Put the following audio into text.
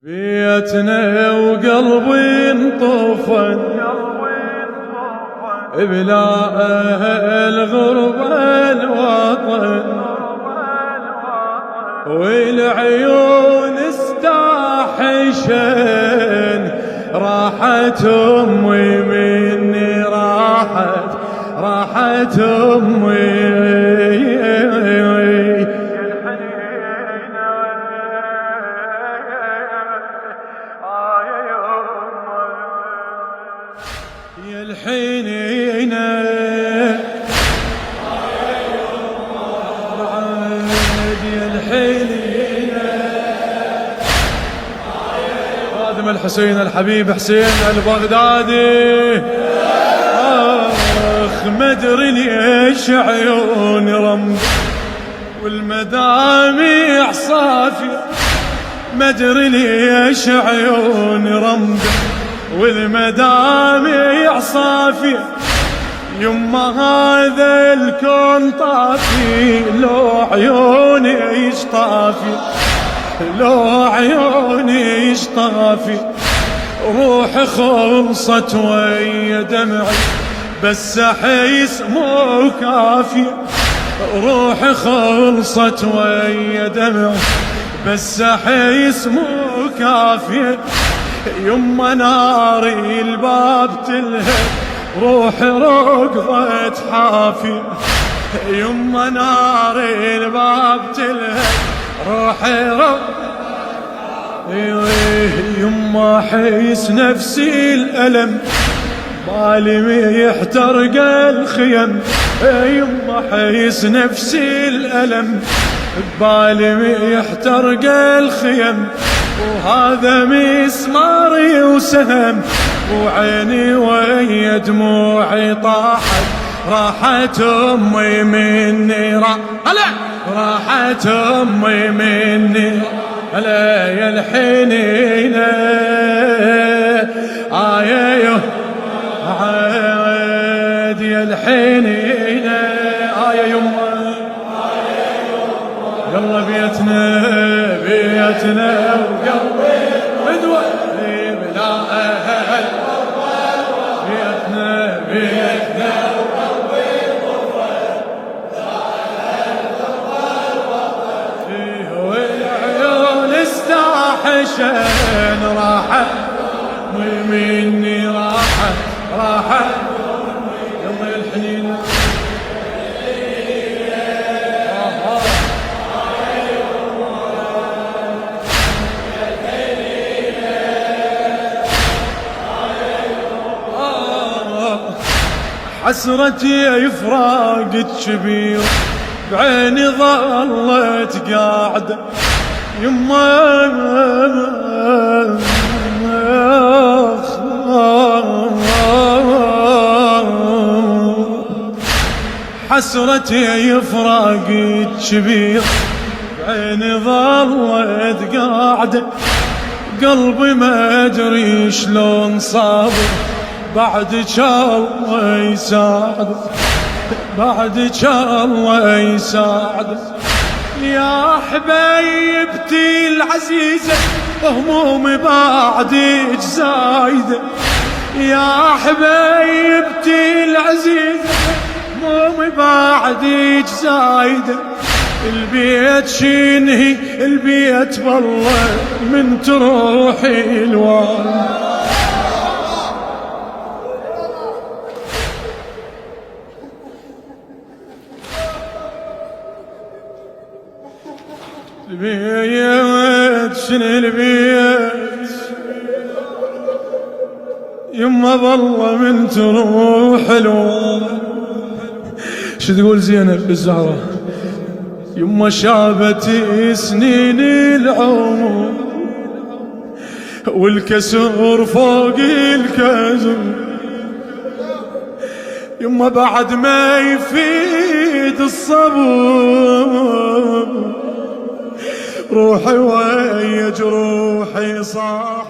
بيتنا وقلبي انطفى بلا الغربة الوطن والعيون استحشن راحت أمي مني راحت أمي يا الحنينة يا الحنينة خادم الحسين الحبيب حسين البغدادي مدري ليش عيون رمد والمدامع صافية مدري ليش عيون رمد والمدامع صافية يما هذا الكون طافي لو عيوني يشطافي لو عيوني يشطافي روحي خلصت ويا دمعي بس احس مو كافي روحي خلصت ويا دمعي بس احس مو كافي يما ناري الباب تلهب روحي رقضت حافي يما ناري الباب تلهب روحي يما احس نفسي الألم بالي يحترق الخيم يما احس نفسي الألم بالي يحترق الخيم وهذا مسماري وسهم وعيني ويا دموعي طاحت راحت أمي مني راحت أمي مني هلا يا الحنينة يا عاد يا الحنينة يا يما يلا بيتنا وقلبي بدوى بلا أهل بيتنا وقلبي طفل والعيون استحشن راحت مني راحت يلا الحنينة حسرتي فراقت كبير بعيني ظلت قاعدة يما حسرتي فراقت كبير بعيني ظلت قاعدة قلبي ما ادري شلون صابر بعدك الله يساعد بعدك الله يساعد يا حبيبتي العزيزة همومي بعدك زايدة يا حبيبتي العزيزة همومي بعدك زايدة البيت شنهي البيت والله من تروحي الوالد البيت شنو البيت يما بالله من تروح الوالد شو تقول زينب الزهرة يما شابتي سنين العمر والكسر فوق الكسر يما بعد ما يفيد الصبر روحي ويا جروحي صاح